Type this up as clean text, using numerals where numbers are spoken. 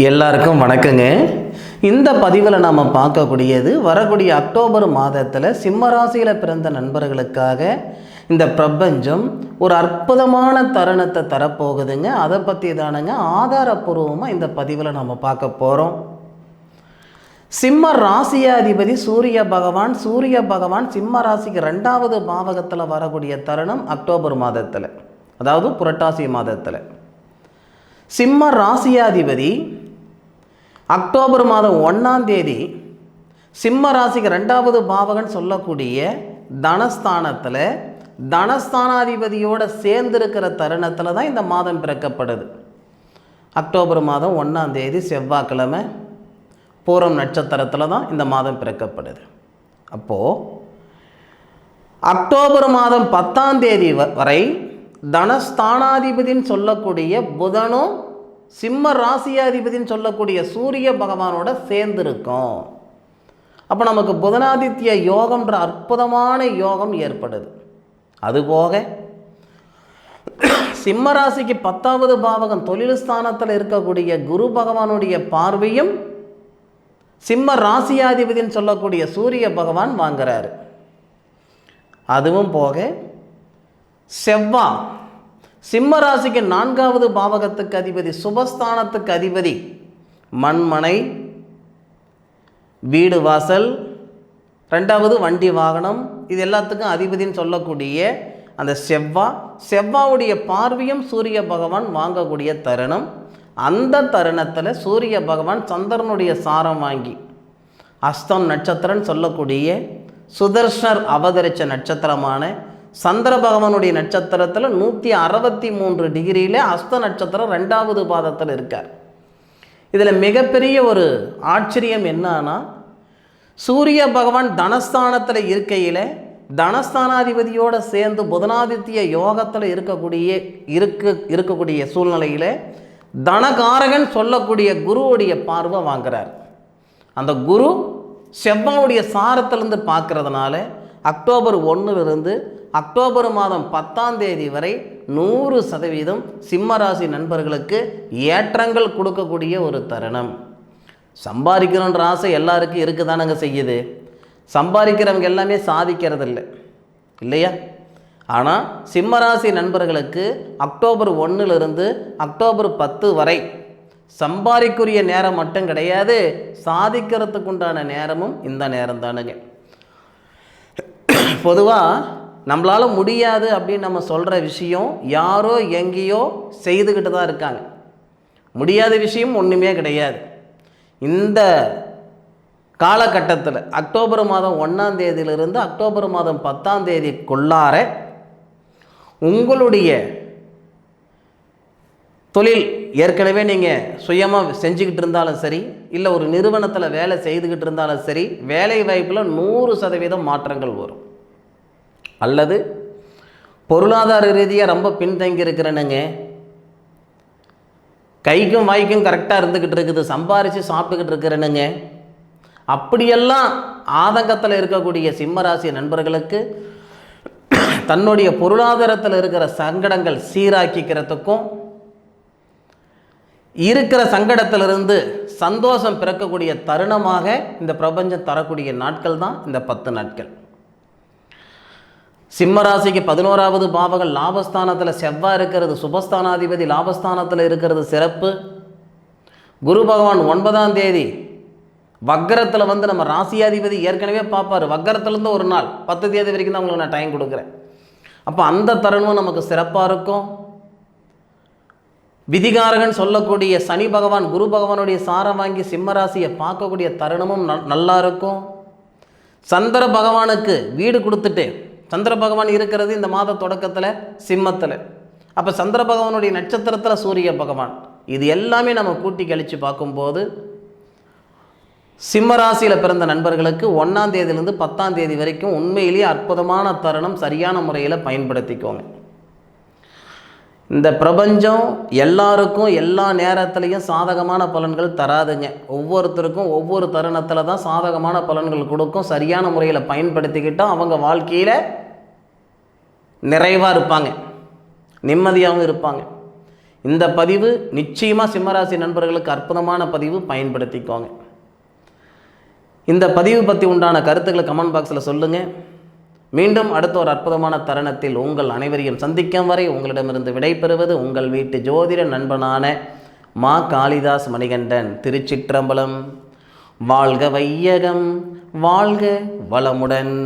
எல்லாருக்கும் வணக்கங்க. இந்த பதிவில் நாம் பார்க்கக்கூடியது வரக்கூடிய அக்டோபர் மாதத்தில் சிம்ம ராசியில் பிறந்த நண்பர்களுக்காக இந்த பிரபஞ்சம் ஒரு அற்புதமான தருணத்தை தரப்போகுதுங்க. அதை பற்றி தானுங்க ஆதாரப்பூர்வமாக இந்த பதிவில் நாம் பார்க்க போகிறோம். சிம்ம ராசியாதிபதி சூரிய பகவான் சிம்ம ராசிக்கு 2வது பாவகத்தில் வரக்கூடிய தருணம் அக்டோபர் மாதத்தில், அதாவது புரட்டாசி மாதத்தில். சிம்ம ராசியாதிபதி அக்டோபர் மாதம் 1ஆம் தேதி சிம்ம ராசிக்கு 2வது பாவகன் சொல்லக்கூடிய தனஸ்தானத்தில் தனஸ்தானாதிபதியோடு சேர்ந்திருக்கிற தருணத்தில் தான் இந்த மாதம் பிறக்கப்படுது. அக்டோபர் மாதம் 1ஆம் தேதி செவ்வாய்க்கிழமை பூரம் நட்சத்திரத்தில் தான் இந்த மாதம் பிறக்கப்படுது. அப்போது அக்டோபர் மாதம் 10ஆம் தேதி வரை தனஸ்தானாதிபதின்னு சொல்லக்கூடிய புதனும் சிம்ம ராசியாதிபதின்னு சொல்லக்கூடிய சூரிய பகவானோட சேர்ந்திருக்கும். அப்போ நமக்கு புதனாதித்ய யோகம்ன்ற அற்புதமான யோகம் ஏற்படுது. அதுபோக சிம்ம ராசிக்கு 10வது பாவகம் தொழில் ஸ்தானத்தில் இருக்கக்கூடிய குரு பகவானுடைய பார்வையும் சிம்ம ராசியாதிபதின்னு சொல்லக்கூடிய சூரிய பகவான் வாங்குறாரு. அதுவும் போக செவ்வாய் சிம்ம ராசிக்கு 4வது பாவகத்துக்கு அதிபதி, சுபஸ்தானத்துக்கு அதிபதி, மண்மனை, வீடு வாசல், 2வது வண்டி வாகனம், இது எல்லாத்துக்கும் அதிபதின்னு சொல்லக்கூடிய அந்த செவ்வாவுடைய பார்வையும் சூரிய பகவான் வாங்கக்கூடிய தருணம். அந்த தருணத்தில் சூரிய பகவான் சந்திரனுடைய சாரம் வாங்கி அஸ்தம் நட்சத்திரம் சொல்லக்கூடிய சுதர்ஷனர் அவதரித்த நட்சத்திரமான சந்திர பகவானுடைய நட்சத்திரத்தில் 163 டிகிரியில் அஸ்த நட்சத்திரம் 2வது பாதத்தில் இருக்கார். இதில் மிகப்பெரிய ஒரு ஆச்சரியம் என்னன்னா, சூரிய பகவான் தனஸ்தானத்தில் இருக்கையில் தனஸ்தானாதிபதியோடு சேர்ந்து புதனாதித்ய யோகத்தில் இருக்கக்கூடிய சூழ்நிலையில் தனகாரகன் சொல்லக்கூடிய குருவுடைய பார்வை வாங்குறார். அந்த குரு செவ்வாவுடைய சாரத்திலிருந்து பார்க்கறதுனால அக்டோபர் 1லிருந்து அக்டோபர் மாதம் 10ஆம் தேதி வரை 100% சிம்மராசி நண்பர்களுக்கு ஏற்றங்கள் கொடுக்கக்கூடிய ஒரு தருணம். சம்பாதிக்கணுன்ற ஆசை எல்லாருக்கும் இருக்குதானங்க செய்யுது. சம்பாதிக்கிறவங்க எல்லாமே சாதிக்கிறது இல்லையா? ஆனால் சிம்மராசி நண்பர்களுக்கு அக்டோபர் 1லிருந்து அக்டோபர் 10 வரை சம்பாதிக்குரிய நேரம் மட்டும் கிடையாது, சாதிக்கிறதுக்கு உண்டான நேரமும் இந்த நேரம் தானுங்க. பொதுவாக நம்மளால் முடியாது அப்படின்னு நம்ம சொல்கிற விஷயம் யாரோ எங்கேயோ செய்துக்கிட்டு தான் இருக்காங்க. முடியாத விஷயம் ஒன்றுமே கிடையாது. இந்த காலகட்டத்தில் அக்டோபர் மாதம் 1ஆம் தேதியிலிருந்து அக்டோபர் மாதம் 10ஆம் தேதிக்குள்ளார உங்களுடைய தொழில் ஏற்கனவே நீங்கள் சுயமாக செஞ்சுக்கிட்டு இருந்தாலும் சரி, இல்லை ஒரு நிறுவனத்தில் வேலை செய்துக்கிட்டு இருந்தாலும் சரி, வேலை வாய்ப்பில் 100% மாற்றங்கள் வரும். அல்லது பொருளாதார ரீதியாக ரொம்ப பின்தங்கி இருக்கிறேனுங்க, கைக்கும் வாய்க்கும் கரெக்டாக இருந்துக்கிட்டு இருக்குது, சம்பாரித்து சாப்பிட்டுக்கிட்டு இருக்கிறேனுங்க, அப்படியெல்லாம் ஆதங்கத்தில் இருக்கக்கூடிய சிம்மராசி நண்பர்களுக்கு தன்னுடைய பொருளாதாரத்தில் இருக்கிற சங்கடங்கள் சீராக்கிக்கிறதுக்கும் இருக்கிற சங்கடத்திலிருந்து சந்தோஷம் பிறக்கக்கூடிய தருணமாக இந்த பிரபஞ்சம் தரக்கூடிய நாட்கள் தான் இந்த 10 நாட்கள். சிம்மராசிக்கு 11வது பாவகம் லாபஸ்தானத்தில் செவ்வாய் இருக்கிறது, சுபஸ்தானாதிபதி லாபஸ்தானத்தில் இருக்கிறது சிறப்பு. குரு பகவான் 9ஆம் தேதி வக்கரத்தில் வந்து நம்ம ராசியாதிபதி ஏற்கனவே பார்ப்பார். வக்கரத்துலேருந்து ஒரு நாள் 10 தேதி வரைக்கும் தான் உங்களுக்கு நான் டைம் கொடுக்குறேன். அப்போ அந்த தருணம் நமக்கு சிறப்பாக இருக்கும். விதிகாரகன் சொல்லக்கூடிய சனி பகவான் குரு பகவானுடைய சாரம் வாங்கி சிம்மராசியை பார்க்கக்கூடிய தருணமும் நல்லா இருக்கும். சந்திர பகவானுக்கு வீடு கொடுத்துட்டு, சந்திர பகவான் இருக்கிறது இந்த மாத தொடக்கத்தில் சிம்மத்தில், அப்போ சந்திர பகவானுடைய நட்சத்திரத்தில் சூரிய பகவான், இது எல்லாமே நம்ம கூட்டி கழித்து பார்க்கும்போது சிம்மராசியில் பிறந்த நண்பர்களுக்கு 1ஆம் தேதியிலிருந்து 10ஆம் தேதி வரைக்கும் உண்மையிலேயே அற்புதமான தருணம். சரியான முறையில் பயன்படுத்திக்கோங்க. இந்த பிரபஞ்சம் எல்லாருக்கும் எல்லா நேரத்துலையும் சாதகமான பலன்கள் தராதுங்க. ஒவ்வொருத்தருக்கும் ஒவ்வொரு தருணத்தில் தான் சாதகமான பலன்கள் கொடுக்கும். சரியான முறையில் பயன்படுத்திக்கிட்டால் அவங்க வாழ்க்கையில் நிறைவாக இருப்பாங்க, நிம்மதியாகவும் இருப்பாங்க. இந்த பதிவு நிச்சயமாக சிம்மராசி நண்பர்களுக்கு அற்புதமான பதிவு, பயன்படுத்திக்கோங்க. இந்த பதிவு பற்றி உண்டான கருத்துக்களை கமெண்ட் பாக்ஸில் சொல்லுங்கள். மீண்டும் அடுத்த ஒரு அற்புதமான தருணத்தில் உங்கள் அனைவரையும் சந்திக்கும் வரை உங்களிடமிருந்து விடைபெறுவது உங்கள் வீட்டு ஜோதிட நண்பனான மா காளிதாஸ் மணிகண்டன். திருச்சிற்றம்பலம். வாழ்க வையகம், வாழ்க வளமுடன்.